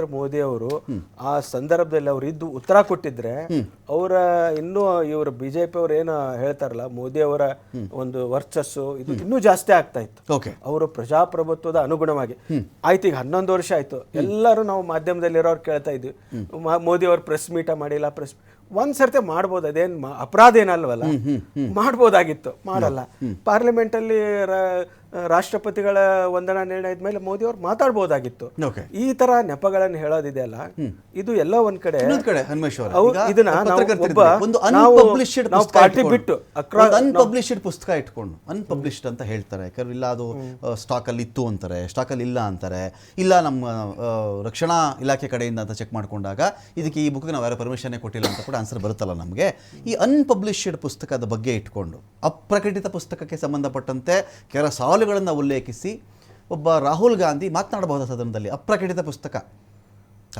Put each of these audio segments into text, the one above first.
ಮೋದಿ ಅವರು ಆ ಸಂದರ್ಭದಲ್ಲಿ ಅವ್ರು ಇದ್ದು ಉತ್ತರ ಕೊಟ್ಟಿದ್ರೆ ಅವರ ಇನ್ನೂ ಇವರು ಬಿಜೆಪಿ ಅವರು ಏನು ಹೇಳ್ತಾರಲ್ಲ ಮೋದಿ ಅವರ ಒಂದು ವರ್ಚಸ್ಸು ಇದು ಇನ್ನೂ ಜಾಸ್ತಿ ಆಗ್ತಾ ಇತ್ತು. ಅವರು ಪ್ರಜಾಪ್ರಭುತ್ವದ ಅನುಗುಣವಾಗಿ ಆಯ್ತು. ಈಗ 11 ವರ್ಷ ಆಯ್ತು. ಎಲ್ಲರೂ ನಾವು ಮಾಧ್ಯಮದಲ್ಲಿರೋರು ಕೇಳ್ತಾ ಇದ್ವಿ, ಮೋದಿ ಅವರು ಪ್ರೆಸ್ ಮೀಟ ಮಾಡಿಲ್ಲ. ಒಂದ್ಸರ್ತಿ ಮಾಡ್ಬೋದು, ಅದೇನು ಅಪರಾಧ ಏನಲ್ವಲ್ಲ, ಮಾಡ್ಬೋದಾಗಿತ್ತು, ಮಾಡಲ್ಲ. ಪಾರ್ಲಿಮೆಂಟ್ ಅಲ್ಲಿ ರಾಷ್ಟ್ರಪತಿಗಳ ವಂದನಾ ನಿರ್ಣಯದ ಮೇಲೆ ಮೋದಿ ಅವರು ಮಾತಾಡ್ಬೋದಾಗಿತ್ತು. ಈ ತರ ನೆಪಗಳನ್ನು ಹೇಳೋದಿದೆ ಅಲ್ಲ, ಇದು ಎಲ್ಲ ಒಂದ್ ಕಡೆ ಇದನ್ನ ಪಾರ್ಟಿ ಬಿಟ್ಟು ಅನ್ಪಬ್ಲಿಷ್ಡ್ ಪುಸ್ತಕ ಇಟ್ಕೊಂಡು ಅನ್ಪಬ್ಲಿಷ್ಡ್ ಅಂತ ಹೇಳ್ತಾರೆ. ಯಾಕಂದ್ರೆ ಇಲ್ಲ ಅದು ಸ್ಟಾಕ್ ಅಲ್ಲಿ ಇತ್ತು ಅಂತಾರೆ, ಸ್ಟಾಕ್ ಅಲ್ಲಿ ಇಲ್ಲ ಅಂತಾರೆ, ಇಲ್ಲ ನಮ್ಮ ರಕ್ಷಣಾ ಇಲಾಖೆ ಕಡೆಯಿಂದ ಅಂತ ಚೆಕ್ ಮಾಡ್ಕೊಂಡಾಗ ಇದಕ್ಕೆ ಈ ಬುಕ್ಗೆ ನಾವು ಯಾರು ಪರ್ಮಿಷನ್ ಕೊಟ್ಟಿಲ್ಲ ಅಂತ ಕೂಡ ಆನ್ಸರ್ ಬರುತ್ತಲ್ಲ ನಮಗೆ. ಈ ಅನ್ಪಬ್ಲಿಷ್ಡ್ ಪುಸ್ತಕದ ಬಗ್ಗೆ ಇಟ್ಕೊಂಡು ಅಪ್ರಕಟಿತ ಪುಸ್ತಕಕ್ಕೆ ಸಂಬಂಧಪಟ್ಟಂತೆ ಕೆಲ ಸಾಲುಗಳನ್ನು ಉಲ್ಲೇಖಿಸಿ ಒಬ್ಬ ರಾಹುಲ್ ಗಾಂಧಿ ಮಾತನಾಡಬಹುದ ಸದನದಲ್ಲಿ. ಅಪ್ರಕಟಿತ ಪುಸ್ತಕ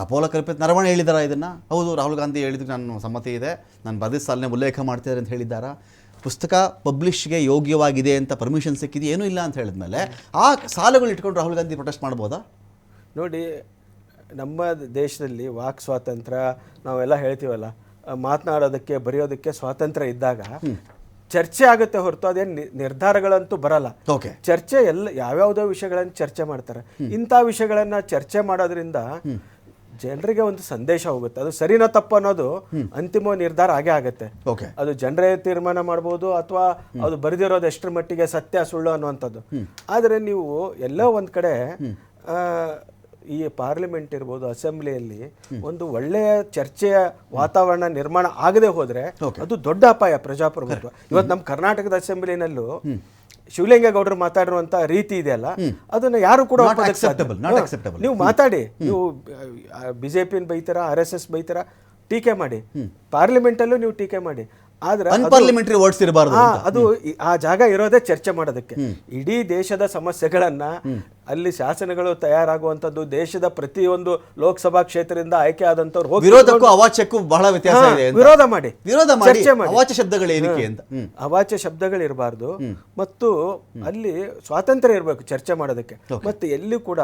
ಅಪೋಲ ಕಲ್ಪಿತ ನರವಣೆ ಹೇಳಿದಾರ ಇದನ್ನು? ಹೌದು, ರಾಹುಲ್ ಗಾಂಧಿ ಹೇಳಿದ್ರು ನಾನು ಸಮ್ಮತಿ ಇದೆ, ನಾನು ಬರೆದ ಸಾಲನೆ ಉಲ್ಲೇಖ ಮಾಡ್ತಿದ್ದಾರೆ ಅಂತ ಹೇಳಿದ್ದಾರಾ? ಪುಸ್ತಕ ಪಬ್ಲಿಷ್ಗೆ ಯೋಗ್ಯವಾಗಿದೆ ಅಂತ ಪರ್ಮಿಷನ್ ಸಿಕ್ಕಿದೆ, ಏನೂ ಇಲ್ಲ ಅಂತ ಹೇಳಿದ್ಮೇಲೆ ಆ ಸಾಲುಗಳು ಇಟ್ಕೊಂಡು ರಾಹುಲ್ ಗಾಂಧಿ ಪ್ರೊಟೆಸ್ಟ್ ಮಾಡ್ಬೋದಾ? ನೋಡಿ, ನಮ್ಮ ದೇಶದಲ್ಲಿ ವಾಕ್ ಸ್ವಾತಂತ್ರ್ಯ ನಾವೆಲ್ಲ ಹೇಳ್ತೀವಲ್ಲ, ಮಾತನಾಡೋದಕ್ಕೆ ಬರೆಯೋದಕ್ಕೆ ಸ್ವಾತಂತ್ರ್ಯ ಇದ್ದಾಗ ಚರ್ಚೆ ಆಗುತ್ತೆ ಹೊರತು ಅದೇನು ನಿರ್ಧಾರಗಳಂತೂ ಬರಲ್ಲ. ಚರ್ಚೆ ಎಲ್ಲ ಯಾವ್ಯಾವುದೋ ವಿಷಯಗಳನ್ನು ಚರ್ಚೆ ಮಾಡ್ತಾರೆ. ಇಂಥ ವಿಷಯಗಳನ್ನ ಚರ್ಚೆ ಮಾಡೋದ್ರಿಂದ ಜನರಿಗೆ ಒಂದು ಸಂದೇಶ ಹೋಗುತ್ತೆ. ಅದು ಸರಿನಾ ತಪ್ಪು ಅನ್ನೋದು ಅಂತಿಮ ನಿರ್ಧಾರ ಆಗೇ ಆಗತ್ತೆ. ಅದು ಜನರೇ ತೀರ್ಮಾನ ಮಾಡ್ಬೋದು, ಅಥವಾ ಅದು ಬರೆದಿರೋದು ಎಷ್ಟರ ಮಟ್ಟಿಗೆ ಸತ್ಯ ಸುಳ್ಳು ಅನ್ನುವಂಥದ್ದು. ಆದರೆ ನೀವು ಎಲ್ಲೋ ಒಂದ್ ಕಡೆ ಈ ಪಾರ್ಲಿಮೆಂಟ್ ಇರ್ಬೋದು, ಅಸೆಂಬ್ಲಿಯಲ್ಲಿ ಒಂದು ಒಳ್ಳೆಯ ಚರ್ಚೆಯ ವಾತಾವರಣ ನಿರ್ಮಾಣ ಆಗದೆ ಹೋದ್ರೆ ಅದು ದೊಡ್ಡ ಅಪಾಯ ಪ್ರಜಾಪ್ರಭುತ್ವ. ಇವತ್ತು ನಮ್ಮ ಕರ್ನಾಟಕದ ಅಸೆಂಬ್ಲಿನಲ್ಲೂ ಶಿವಲಿಂಗೇಗೌಡರು ಮಾತಾಡಿರುವಂತ ರೀತಿ ಇದೆಯಲ್ಲ, ಅದನ್ನ ಯಾರು ಕೂಡ ನೀವು ಮಾತಾಡಿ, ನೀವು ಬಿಜೆಪಿ ಬೈತಾರ, RSS ಬೈತಾರ, ಟೀಕೆ ಮಾಡಿ, ಪಾರ್ಲಿಮೆಂಟ್ ಅಲ್ಲೂ ನೀವು ಟೀಕೆ ಮಾಡಿ. ಆದ್ರೆ ಅನ್ಪಾರ್ಲಿಮೆಂಟರಿ ವರ್ಡ್ಸ್ ಇರಬಾರದು. ಅದು ಆ ಜಾಗ ಇರೋದೇ ಚರ್ಚೆ ಮಾಡೋದಕ್ಕೆ. ಇಡೀ ದೇಶದ ಸಮಸ್ಯೆಗಳನ್ನ ಅಲ್ಲಿ ಶಾಸನಗಳು ತಯಾರಾಗುವಂತದ್ದು, ದೇಶದ ಪ್ರತಿಯೊಂದು ಲೋಕಸಭಾ ಕ್ಷೇತ್ರದಿಂದ ಆಯ್ಕೆ ಆದಂತವ್ರು ವಿರೋಧಕ್ಕೂ ಅವಾಚ್ಯಕ್ಕೂ ಬಹಳ ವ್ಯತ್ಯಾಸ ಇದೆ. ವಿರೋಧ ಮಾಡಿ ಚರ್ಚೆ ಮಾಡಿ, ಅವಾಚ್ಯ ಶಬ್ದಗಳು ಏನಕ್ಕೆ ಅಂತ. ಅವಾಚ್ಯ ಶಬ್ದಗಳು ಇರಬಾರ್ದು, ಮತ್ತು ಅಲ್ಲಿ ಸ್ವಾತಂತ್ರ್ಯ ಇರಬೇಕು ಚರ್ಚೆ ಮಾಡೋದಕ್ಕೆ. ಮತ್ತೆ ಎಲ್ಲಿ ಕೂಡ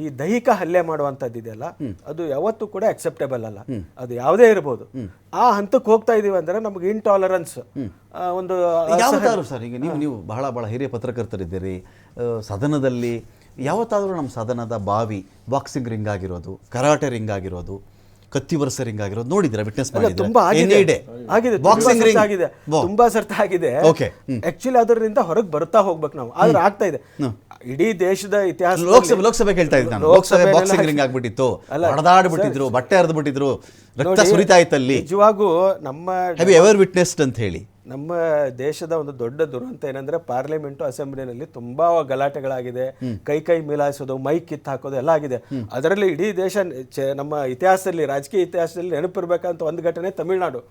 ಈ ದೈಹಿಕ ಹಲ್ಲೆ ಮಾಡುವಂತದ್ದು ಇದೆಯಲ್ಲ, ಅದು ಯಾವತ್ತೂ ಕೂಡ ಅಕ್ಸೆಪ್ಟೇಬಲ್ ಅಲ್ಲ. ಅದು ಯಾವುದೇ ಇರಬಹುದು. ಆ ಹಂತಕ್ಕೆ ಹೋಗ್ತಾ ಇದೀವಿ ಅಂದ್ರೆ ನಮ್ಗೆ ಇಂಟಾಲರೆನ್ಸ್ ಒಂದು ಯಾವತ್ತಾದ್ರು ಸರ್, ಈಗ ನೀವು ಬಹಳ ಹಿರಿಯ ಪತ್ರಕರ್ತರಿದ್ದೀರಿ, ಸದನದಲ್ಲಿ ಯಾವತ್ತಾದರೂ ನಮ್ಮ ಸದನದ ಬಾವಿ ಬಾಕ್ಸಿಂಗ್ ರಿಂಗ್ ಆಗಿರೋದು, ಕರಾಟೆ ರಿಂಗ್ ಆಗಿರೋದು, ಕತ್ತಿ ವರ್ಷ ರಿಂಗ್ ಆಗಿರೋದು ನೋಡಿದ್ರೆ ವಿಟ್ನೆಸ್ ಮಾಡಿದ್ರೆ ತುಂಬಾ ಸರ್ತ ಆಗಿದೆ. ಆಕ್ಚುಲಿ ಅದರಿಂದ ಹೊರಗೆ ಬರ್ತಾ ಹೋಗ್ಬೇಕು ನಾವು, ಆದ್ರೆ ಆಗ್ತಾ ಇದೆ. ಇಡೀ ದೇಶದ ಇತಿಹಾಸ ಲೋಕಸಭೆ ಕೇಳ್ತಾ ಇದ್ದೆ ನಾನು, ಲೋಕಸಭೆ ಬಾಕ್ಸಿಂಗ್ ರಿಂಗ್ ಆಗ್ಬಿಟ್ಟಿತ್ತು, ಹೊಡೆದಾಡ್ಬಿಟ್ಟಿದ್ರು, ಬಟ್ಟೆ ಹರಿದ್ಬಿಟ್ಟಿದ್ರು, ರಕ್ತ ಸುರಿತಾ ಇತ್ತಲ್ಲಿ. ನಿಜವಾಗೂ ನಮ್ಮ ಹ್ಯಾವ್ ಯು ಎವರ್ ವಿಟ್ನೆಸ್ಡ್ ಅಂತ ಹೇಳಿ ನಮ್ಮ ದೇಶದ ಒಂದು ದೊಡ್ಡ ದುರಂತ ಏನಂದ್ರೆ ಪಾರ್ಲಿಮೆಂಟ್ ಅಸೆಂಬ್ಲಿನಲ್ಲಿ ತುಂಬಾ ಗಲಾಟೆಗಳಾಗಿದೆ, ಕೈ ಮಿಲಾಯಿಸೋದು, ಮೈಕ್ ಕಿತ್ತು ಹಾಕೋದು ಎಲ್ಲ ಆಗಿದೆ. ಅದರಲ್ಲಿ ಇಡೀ ದೇಶ ನಮ್ಮ ಇತಿಹಾಸದಲ್ಲಿ, ರಾಜಕೀಯ ಇತಿಹಾಸದಲ್ಲಿ ನೆನಪಿರ್ಬೇಕಂತ ಒಂದು ಘಟನೆ ತಮಿಳುನಾಡು.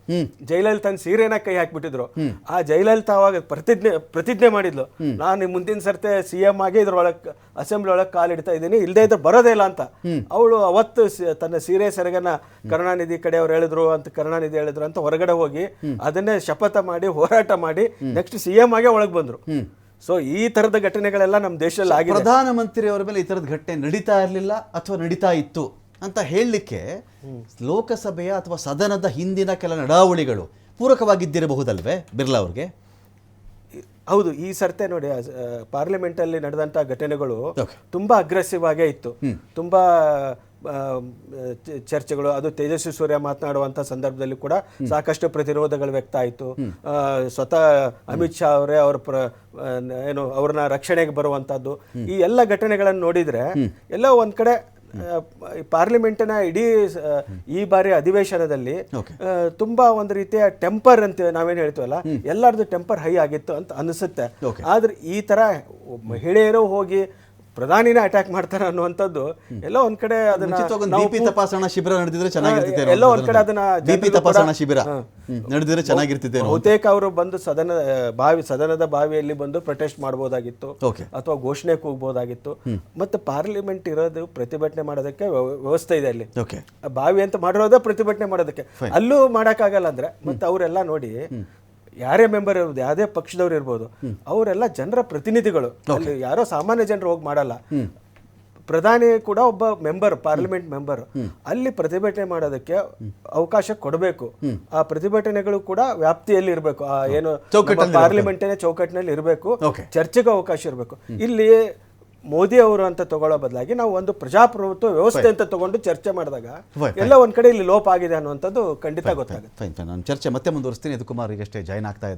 ಜಯಲಲಿತಾ ತನ್ನ ಸೀರೆನ ಕೈ ಹಾಕ್ಬಿಟ್ಟಿದ್ರು. ಆ ಜಯಲಲಿತಾ ಅವಾಗ ಪ್ರತಿಜ್ಞೆ ಮಾಡಿದ್ಲು, ನಾನು ಮುಂದಿನ ಸರ್ತೆ CM ಆಗಿ ಇದ್ರೊಳಗೆ ಅಸೆಂಬ್ಲಿ ಒಳಗೆ ಕಾಲಿಡ್ತಾ ಇದ್ದೀನಿ, ಇಲ್ಲದೆ ಇದ್ರೆ ಬರೋದೇ ಇಲ್ಲ ಅಂತ. ಅವಳು ಅವತ್ತು ತನ್ನ ಸೀರೆ ಸೆರಗನ್ನ ಕರುಣಾನಿಧಿ ಕಡೆಯವ್ರು ಹೇಳಿದ್ರು ಅಂತ, ಕರುಣಾನಿಧಿ ಹೇಳಿದ್ರು ಅಂತ ಹೊರಗಡೆ ಹೋಗಿ ಅದನ್ನೇ ಶಪಥ ಮಾಡಿ ಹೋರಾಟ ಮಾಡಿ ನೆಕ್ಸ್ಟ್ CM ಆಗಿ ಒಳಗೆ ಬಂದ್ರು. ಸೊ ಈ ತರದ ಘಟನೆಗಳೆಲ್ಲ ನಮ್ಮ ದೇಶದಲ್ಲಿ ಆಗಿದೆ. ಪ್ರಧಾನಮಂತ್ರಿ ಅವರ ಮೇಲೆ ಈ ತರದ ಘಟನೆ ನಡೀತಾ ಇರಲಿಲ್ಲ ಅಥವಾ ನಡೀತಾ ಇತ್ತು ಅಂತ ಹೇಳಲಿಕ್ಕೆ ಲೋಕಸಭೆಯ ಅಥವಾ ಸದನದ ಹಿಂದಿನ ಕೆಲ ನಡಾವಳಿಗಳು ಪೂರಕವಾಗಿದ್ದಿರಬಹುದಲ್ವೇ ಬಿರ್ಲಾ ಅವ್ರಿಗೆ? ಹೌದು, ಈ ಸರ್ತೆ ನೋಡಿ ಪಾರ್ಲಿಮೆಂಟ್ ಅಲ್ಲಿ ನಡೆದಂತ ಘಟನೆಗಳು ತುಂಬಾ ಅಗ್ರೆಸಿವ್ ಆಗೇ ಇತ್ತು. ತುಂಬಾ ಚರ್ಚೆಗಳು, ಅದು ತೇಜಸ್ವಿ ಸೂರ್ಯ ಮಾತನಾಡುವಂತ ಸಂದರ್ಭದಲ್ಲಿ ಕೂಡ ಸಾಕಷ್ಟು ಪ್ರತಿರೋಧಗಳು ವ್ಯಕ್ತ ಆಯಿತು. ಸ್ವತಃ ಅಮಿತ್ ಶಾ ಅವರೇ ಅವ್ರನ್ನ ರಕ್ಷಣೆಗೆ ಬರುವಂತದ್ದು, ಈ ಎಲ್ಲ ಘಟನೆಗಳನ್ನು ನೋಡಿದ್ರೆ ಎಲ್ಲೋ ಒಂದ್ ಕಡೆ ಪಾರ್ಲಿಮೆಂಟಿನ ಇಡೀ ಈ ಬಾರಿ ಅಧಿವೇಶನದಲ್ಲಿ ತುಂಬಾ ಒಂದು ರೀತಿಯ ಟೆಂಪರ್ ಅಂತ ನಾವೇನ್ ಹೇಳ್ತೀವಲ್ಲ, ಎಲ್ಲರದು ಟೆಂಪರ್ ಹೈ ಆಗಿತ್ತು ಅಂತ ಅನಿಸುತ್ತೆ. ಆದ್ರೆ ಈ ತರ ಮಹಿಳೆಯರು ಹೋಗಿ ಪ್ರಧಾನಿನ ಅಟ್ಯಾಕ್ ಮಾಡ್ತಾರೆ ಅನ್ನುವಂಥದ್ದು ಎಲ್ಲೋ ಒಂದ್ ಕಡೆ ತಪಾಸಣಾ ಶಿಬಿರ ನಡೆದಿದ್ರೆ ಚೆನ್ನಾಗಿರ್ತಿದೆ. ಎಲ್ಲೋ ಒಂದ್ ಕಡೆ ಅದನ್ನ ತಪಾಸಣಾ ಶಿಬಿರ ನಡೆದಿದ್ರೆ ಚೆನ್ನಾಗಿರ್ತಿದೆ. ಬಹುತೇಕ ಅವರು ಬಂದು ಸದನದ ಬಾವಿಯಲ್ಲಿ ಬಂದು ಪ್ರೊಟೆಸ್ಟ್ ಮಾಡಬಹುದಾಗಿತ್ತು, ಅಥವಾ ಘೋಷಣೆ ಕೂಗಬಹುದಾಗಿತ್ತು. ಮತ್ತೆ ಪಾರ್ಲಿಮೆಂಟ್ ಇರೋದು ಪ್ರತಿಭಟನೆ ಮಾಡೋದಕ್ಕೆ ವ್ಯವಸ್ಥೆ ಇದೆ ಅಲ್ಲಿ. ಬಾವಿ ಅಂತ ಮಾಡಿರೋದೇ ಪ್ರತಿಭಟನೆ ಮಾಡೋದಕ್ಕೆ, ಅಲ್ಲೂ ಮಾಡಕ್ಕಾಗಲ್ಲ ಅಂದ್ರೆ ಮತ್ತೆ ಅವರೆಲ್ಲ ನೋಡಿ ಯಾರೇ ಮೆಂಬರ್ ಇರ್ಬೋದು, ಯಾವುದೇ ಪಕ್ಷದವ್ರು ಇರ್ಬೋದು, ಅವರೆಲ್ಲ ಜನರ ಪ್ರತಿನಿಧಿಗಳು. ಅಲ್ಲಿ ಯಾರೋ ಸಾಮಾನ್ಯ ಜನರು ಹೋಗಿ ಮಾಡಲ್ಲ. ಪ್ರಧಾನಿ ಕೂಡ ಒಬ್ಬ ಮೆಂಬರ್, ಪಾರ್ಲಿಮೆಂಟ್ ಮೆಂಬರ್. ಅಲ್ಲಿ ಪ್ರತಿಭಟನೆ ಮಾಡೋದಕ್ಕೆ ಅವಕಾಶ ಕೊಡಬೇಕು. ಆ ಪ್ರತಿಭಟನೆಗಳು ಕೂಡ ವ್ಯಾಪ್ತಿಯಲ್ಲಿ ಇರಬೇಕು, ಏನು ಪಾರ್ಲಿಮೆಂಟಿನ ಚೌಕಟ್ಟಿನಲ್ಲಿ ಇರಬೇಕು, ಚರ್ಚೆಗೆ ಅವಕಾಶ ಇರಬೇಕು. ಇಲ್ಲಿ ಮೋದಿ ಅವರು ಅಂತ ತಗೊಳ್ಳೋ ಬದಲಾಗಿ ನಾವು ಒಂದು ಪ್ರಜಾಪ್ರಭುತ್ವ ವ್ಯವಸ್ಥೆ ಅಂತ ತಗೊಂಡು ಚರ್ಚೆ ಮಾಡಿದಾಗ ಎಲ್ಲ ಒಂದ್ ಕಡೆ ಇಲ್ಲಿ ಲೋಪ ಆಗಿದೆ ಅನ್ನುವಂಥದ್ದು ಖಂಡಿತ ಗೊತ್ತಾಗುತ್ತೆ. ನಾನು ಚರ್ಚೆ ಮತ್ತೆ ಮುಂದುವರಿಸ್ತೀನಿ. ಯದುಕುಮಾರ್ ಈಗಷ್ಟೇ ಜಾಯ್ನ್ ಆಗ್ತಾ